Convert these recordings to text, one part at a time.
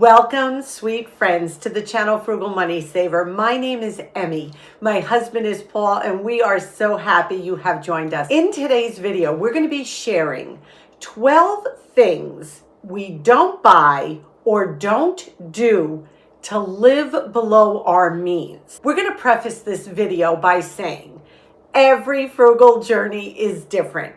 Welcome, sweet friends, to the channel Frugal Money Saver. My name is Emmy. My husband is Paul, and we are so happy you have joined us. In today's video, we're going to be sharing 12 things we don't buy or don't do to live below our means. We're going to preface this video by saying every frugal journey is different.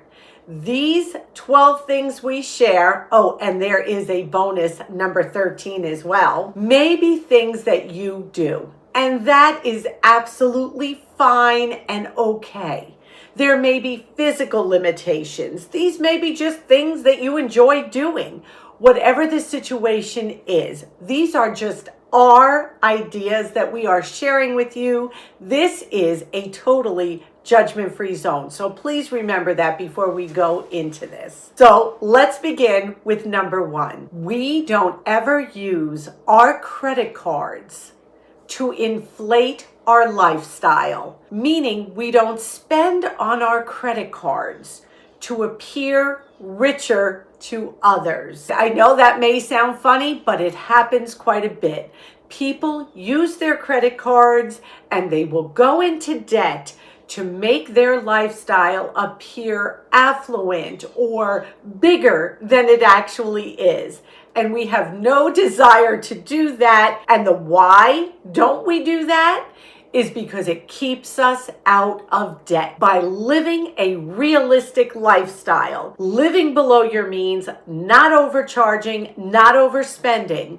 These 12 things we share, oh, and there is a bonus number 13 as well, may be things that you do. And that is absolutely fine and okay. There may be physical limitations. These may be just things that you enjoy doing. Whatever the situation is, these are just our ideas that we are sharing with you. This is a totally judgment-free zone. So please remember that before we go into this. So let's begin with number one. We don't ever use our credit cards to inflate our lifestyle, meaning we don't spend on our credit cards to appear richer to others. I know that may sound funny, but it happens quite a bit. People use their credit cards and they will go into debt to make their lifestyle appear affluent or bigger than it actually is. And we have no desire to do that. And the why don't we do that is because it keeps us out of debt. By living a realistic lifestyle, living below your means, not overcharging, not overspending,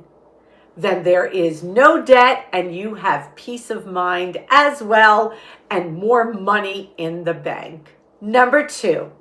then there is no debt and you have peace of mind as well and more money in the bank. Number two,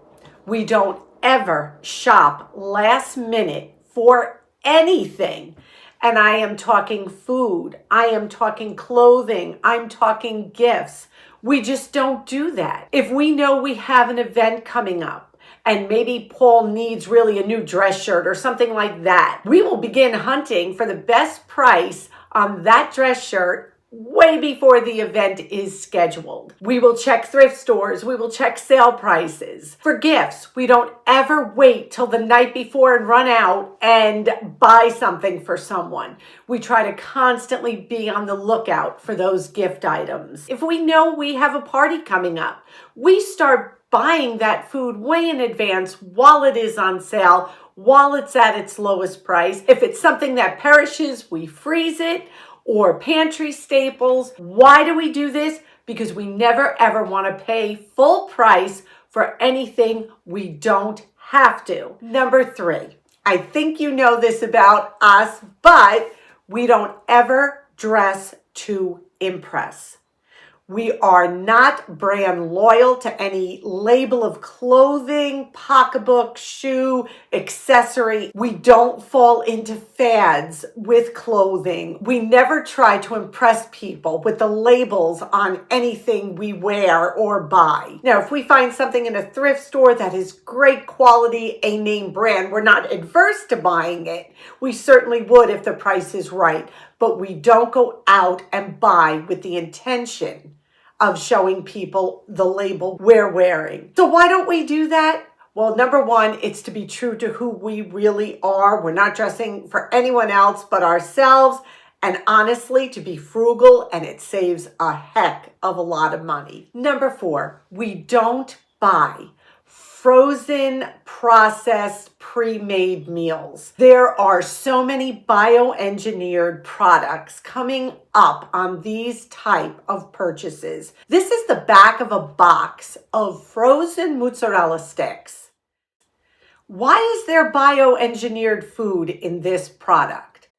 we don't ever shop last minute for anything. And I am talking food, I am talking clothing, I'm talking gifts. We just don't do that. If we know we have an event coming up, and maybe Paul needs really a new dress shirt or something like that, we will begin hunting for the best price on that dress shirt way before the event is scheduled. We will check thrift stores. We will check sale prices. For gifts, we don't ever wait till the night before and run out and buy something for someone. We try to constantly be on the lookout for those gift items. If we know we have a party coming up, we start buying that food way in advance while it is on sale, while it's at its lowest price. If it's something that perishes, we freeze it, or pantry staples. Why do we do this? Because we never ever want to pay full price for anything we don't have to. Number three, I think you know this about us, but we don't ever dress to impress. We are not brand loyal to any label of clothing, pocketbook, shoe, accessory. We don't fall into fads with clothing. We never try to impress people with the labels on anything we wear or buy. Now, if we find something in a thrift store that is great quality, a name brand, we're not adverse to buying it. We certainly would if the price is right, but we don't go out and buy with the intention of showing people the label we're wearing. So why don't we do that? Well, number one, it's to be true to who we really are. We're not dressing for anyone else but ourselves. And honestly, to be frugal, and it saves a heck of a lot of money. Number four, we don't buy frozen, processed, pre-made meals. There are so many bioengineered products coming up on these type of purchases. This is the back of a box of frozen mozzarella sticks. Why is there bioengineered food in this product?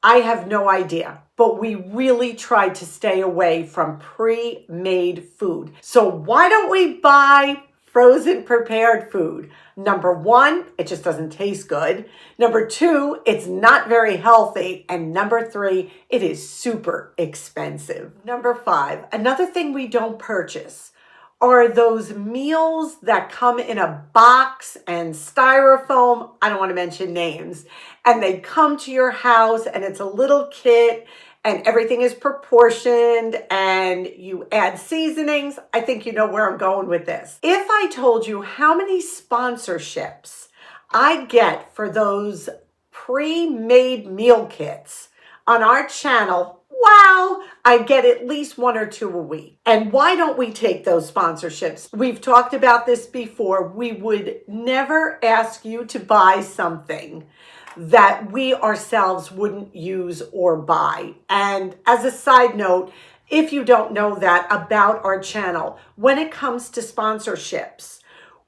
I have no idea, but we really try to stay away from pre-made food. So why don't we buy frozen prepared food? Number one, it just doesn't taste good. Number two, it's not very healthy. And number three, it is super expensive. Number five, another thing we don't purchase are those meals that come in a box and styrofoam. I don't want to mention names. And they come to your house and it's a little kit and everything is proportioned and you add seasonings. I think you know where I'm going with this. If I told you how many sponsorships I get for those pre-made meal kits on our channel, wow, I get at least 1 or 2 a week. And why don't we take those sponsorships? We've talked about this before. We would never ask you to buy something that we ourselves wouldn't use or buy. And as a side note, if you don't know that about our channel, when it comes to sponsorships,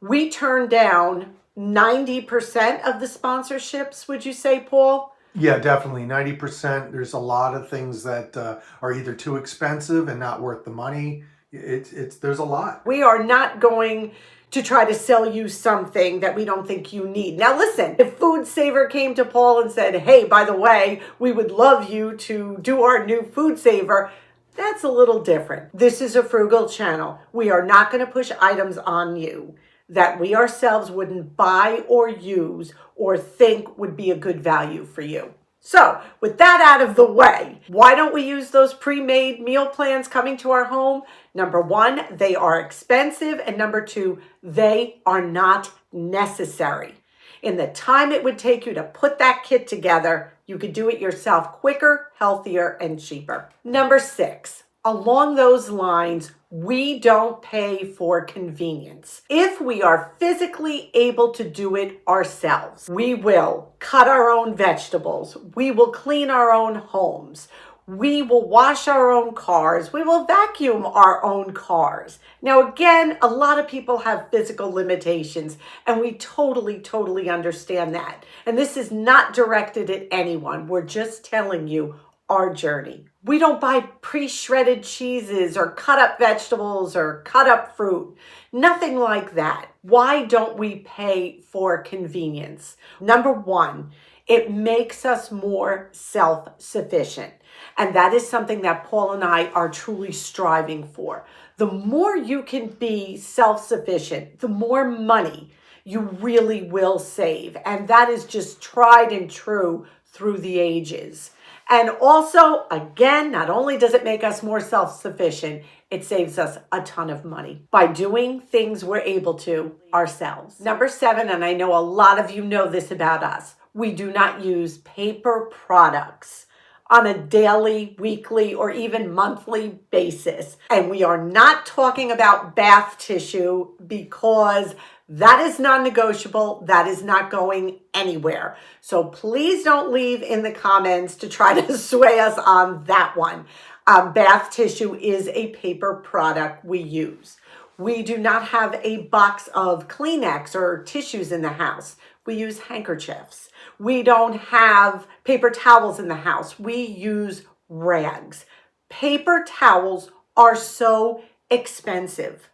we turn down 90% of the sponsorships, would you say, Paul? Yeah, definitely. 90%. There's a lot of things that are either too expensive and not worth the money. There's a lot. We are not going to try to sell you something that we don't think you need. Now listen, if Food Saver came to Paul and said, hey, by the way, we would love you to do our new Food Saver, that's a little different. This is a frugal channel. We are not going to push items on you that we ourselves wouldn't buy or use or think would be a good value for you. So with that out of the way, why don't we use those pre-made meal plans coming to our home? Number 1, they are expensive. And number 2, they are not necessary. In the time it would take you to put that kit together, you could do it yourself quicker, healthier, and cheaper. Number 6, along those lines, we don't pay for convenience. If we are physically able to do it ourselves, we will cut our own vegetables. We will clean our own homes. We will wash our own cars. We will vacuum our own cars. Now, again, a lot of people have physical limitations, and we totally understand that. And this is not directed at anyone. We're just telling you our journey. We don't buy pre-shredded cheeses or cut up vegetables or cut up fruit. Nothing like that. Why don't we pay for convenience? Number 1, it makes us more self-sufficient. And that is something that Paul and I are truly striving for. The more you can be self-sufficient, the more money you really will save. And that is just tried and true through the ages. And also, again, not only does it make us more self-sufficient, it saves us a ton of money by doing things we're able to ourselves. Number 7, and I know a lot of you know this about us, we do not use paper products on a daily, weekly, or even monthly basis. And we are not talking about bath tissue because that is non-negotiable. That is not going anywhere. So please don't leave in the comments to try to sway us on that one. Bath tissue is a paper product we use. We do not have a box of Kleenex or tissues in the house. We use handkerchiefs. We don't have paper towels in the house. We use rags. Paper towels are so expensive.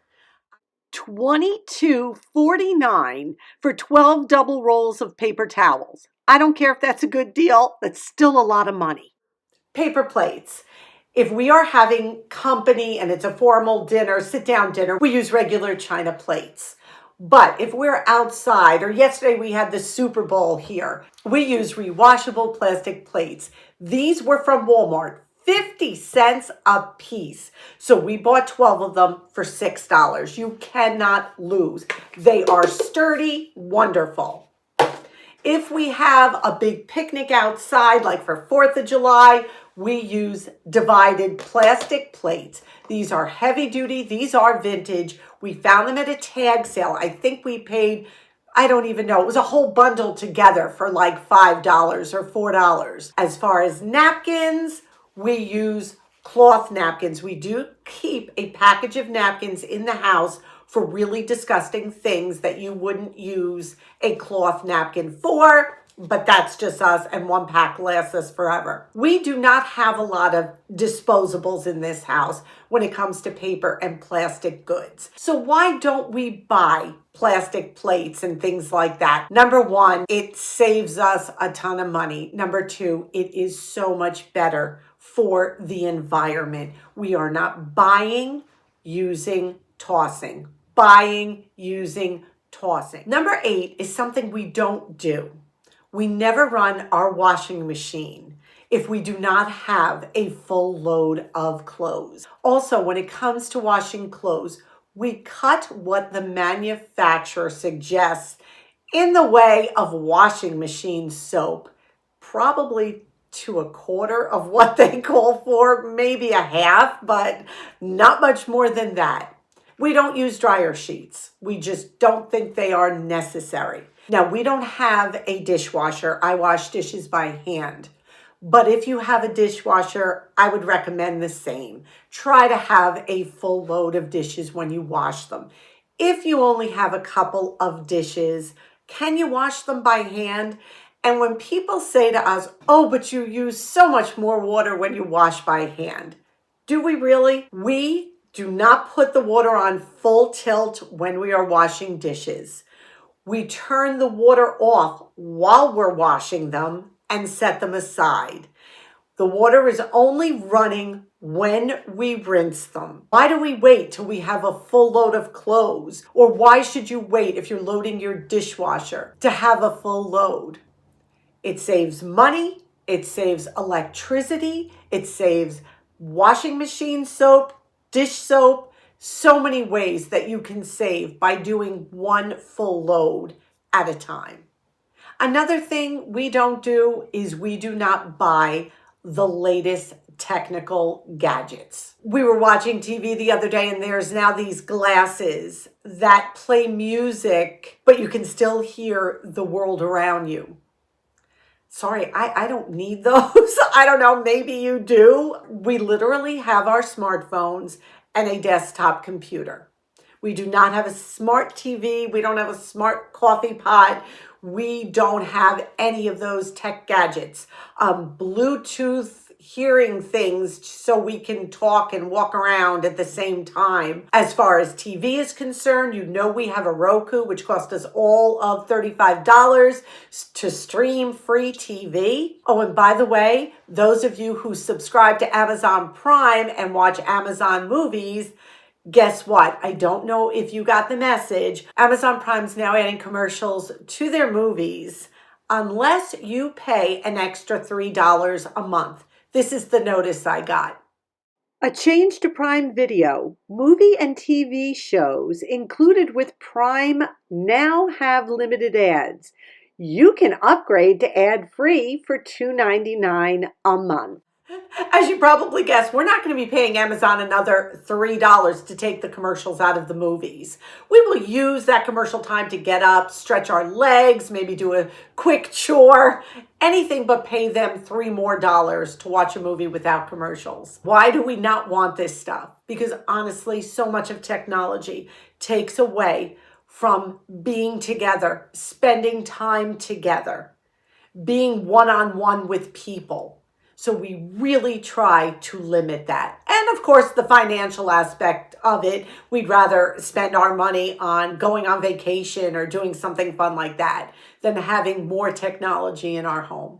$22.49 for 12 double rolls of paper towels. I don't care if that's a good deal. That's still a lot of money. Paper plates. If we are having company and it's a formal dinner, sit-down dinner, we use regular china plates. But if we're outside, or yesterday we had the Super Bowl here, we use rewashable plastic plates. These were from Walmart, 50 cents a piece. So we bought 12 of them for $6. You cannot lose. They are sturdy, wonderful. If we have a big picnic outside, like for 4th of July, we use divided plastic plates. These are heavy duty. These are vintage. We found them at a tag sale. I think we paid, I don't even know. It was a whole bundle together for like $5 or $4. As far as napkins, we use cloth napkins. We do keep a package of napkins in the house for really disgusting things that you wouldn't use a cloth napkin for, but that's just us, and 1 pack lasts us forever. We do not have a lot of disposables in this house when it comes to paper and plastic goods. So why don't we buy plastic plates and things like that? Number 1, it saves us a ton of money. Number 2, it is so much better for the environment. We are not buying, using, tossing. Buying, using, tossing. Number 8 is something we don't do. We never run our washing machine if we do not have a full load of clothes. Also, when it comes to washing clothes, we cut what the manufacturer suggests in the way of washing machine soap probably to a quarter of what they call for, maybe a half, but not much more than that. We don't use dryer sheets. We just don't think they are necessary. Now, we don't have a dishwasher. I wash dishes by hand. But if you have a dishwasher, I would recommend the same. Try to have a full load of dishes when you wash them. If you only have a couple of dishes, can you wash them by hand? And when people say to us, oh, but you use so much more water when you wash by hand, do we really? We do not put the water on full tilt when we are washing dishes. We turn the water off while we're washing them and set them aside. The water is only running when we rinse them. Why do we wait till we have a full load of clothes? Or why should you wait if you're loading your dishwasher to have a full load? It saves money, it saves electricity, it saves washing machine soap, dish soap, so many ways that you can save by doing one full load at a time. Another thing we don't do is we do not buy the latest technical gadgets. We were watching TV the other day and there's now these glasses that play music, but you can still hear the world around you. Sorry, I don't need those. I don't know, maybe you do. We literally have our smartphones and a desktop computer. We do not have a smart TV. We don't have a smart coffee pot. We don't have any of those tech gadgets. Bluetooth hearing things so we can talk and walk around at the same time. As far as TV is concerned, you know we have a Roku, which cost us all of $35 to stream free TV. Oh, and by the way, those of you who subscribe to Amazon Prime and watch Amazon movies, guess what? I don't know if you got the message. Amazon Prime's now adding commercials to their movies unless you pay an extra $3 a month. This is the notice I got. A change to Prime Video. Movie and TV shows included with Prime now have limited ads. You can upgrade to ad-free for $2.99 a month. As you probably guessed, we're not going to be paying Amazon another $3 to take the commercials out of the movies. We will use that commercial time to get up, stretch our legs, maybe do a quick chore, anything but pay them $3 more to watch a movie without commercials. Why do we not want this stuff? Because honestly, so much of technology takes away from being together, spending time together, being one-on-one with people. So we really try to limit that. And of course, the financial aspect of it, we'd rather spend our money on going on vacation or doing something fun like that than having more technology in our home.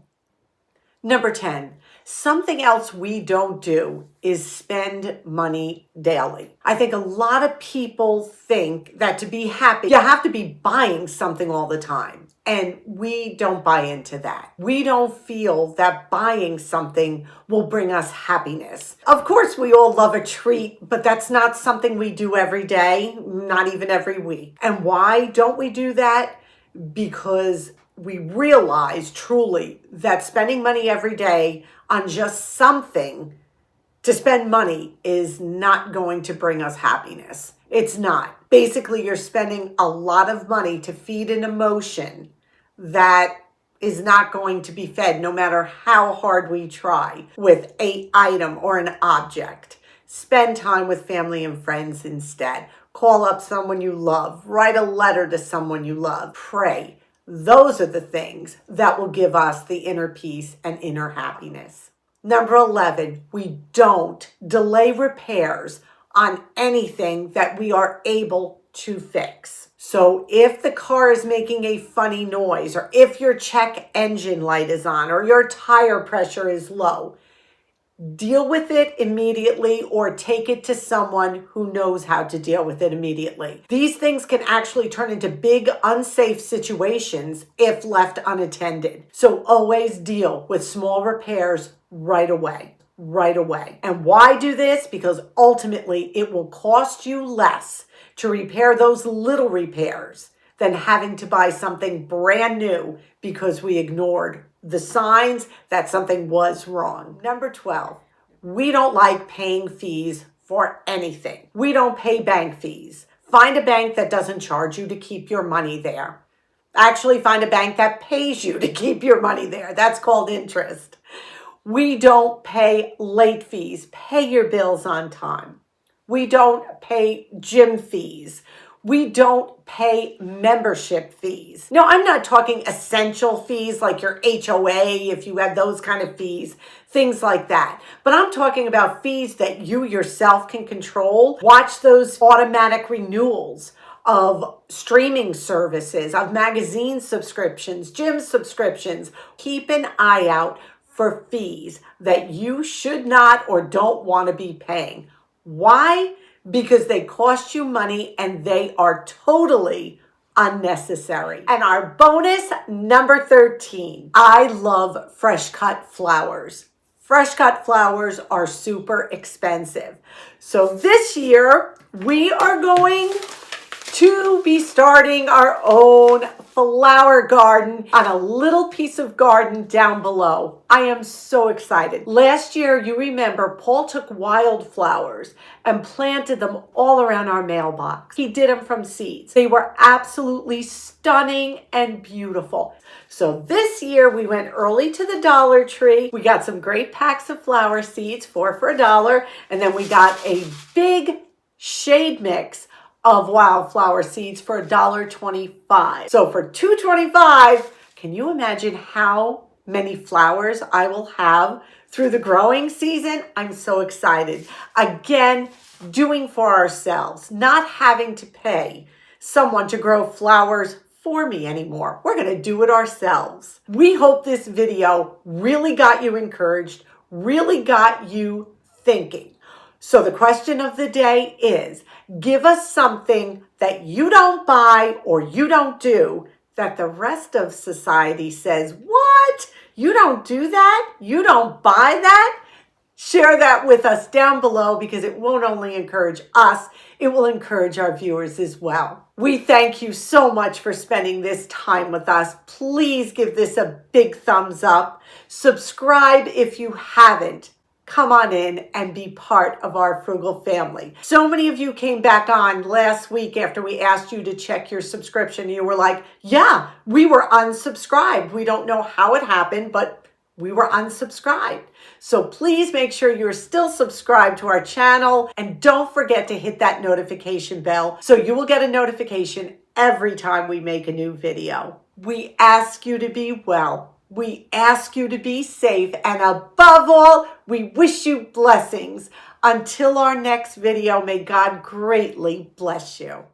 Number 10, something else we don't do is spend money daily. I think a lot of people think that to be happy, you have to be buying something all the time. And we don't buy into that. We don't feel that buying something will bring us happiness. Of course, we all love a treat, but that's not something we do every day, not even every week. And why don't we do that? Because we realize truly that spending money every day on just something to spend money is not going to bring us happiness. It's not. Basically, you're spending a lot of money to feed an emotion that is not going to be fed no matter how hard we try with an item or an object. Spend time with family and friends instead. Call up someone you love. Write a letter to someone you love. Pray. Those are the things that will give us the inner peace and inner happiness. Number 11, we don't delay repairs on anything that we are able to fix. So if the car is making a funny noise, or if your check engine light is on, or your tire pressure is low, deal with it immediately or take it to someone who knows how to deal with it immediately. These things can actually turn into big, unsafe situations if left unattended. So always deal with small repairs right away. Right away. And why do this? Because ultimately it will cost you less to repair those little repairs than having to buy something brand new because we ignored the signs that something was wrong. Number 12, we don't like paying fees for anything. We don't pay bank fees. Find a bank that doesn't charge you to keep your money there. Actually, find a bank that pays you to keep your money there. That's called interest. We don't pay late fees. Pay your bills on time. We don't pay gym fees. We don't pay membership fees. No, I'm not talking essential fees like your HOA, if you have those kind of fees, things like that. But I'm talking about fees that you yourself can control. Watch those automatic renewals of streaming services, of magazine subscriptions, gym subscriptions. Keep an eye out for fees that you should not or don't want to be paying. Why? Because they cost you money and they are totally unnecessary. And our bonus number 13, I love fresh cut flowers. Fresh cut flowers are super expensive. So this year we are going to be starting our own flower garden on a little piece of garden down below. I am so excited. Last year, you remember, Paul took wildflowers and planted them all around our mailbox. He did them from seeds. They were absolutely stunning and beautiful. So this year we went early to the Dollar Tree. We got some great packs of flower seeds, 4 for $1, and then we got a big shade mix of wildflower seeds for $1.25. So for $2.25, can you imagine how many flowers I will have through the growing season? I'm so excited. Again, doing for ourselves, not having to pay someone to grow flowers for me anymore. We're going to do it ourselves. We hope this video really got you encouraged, really got you thinking. So the question of the day is, give us something that you don't buy or you don't do that the rest of society says, what? You don't do that? You don't buy that? Share that with us down below because it won't only encourage us, it will encourage our viewers as well. We thank you so much for spending this time with us. Please give this a big thumbs up. Subscribe if you haven't. Come on in and be part of our Frugal family. So many of you came back on last week after we asked you to check your subscription. You were like, yeah, we were unsubscribed. We don't know how it happened, but we were unsubscribed. So please make sure you're still subscribed to our channel and don't forget to hit that notification bell so you will get a notification every time we make a new video. We ask you to be well. We ask you to be safe, and above all, we wish you blessings. Until our next video, may God greatly bless you.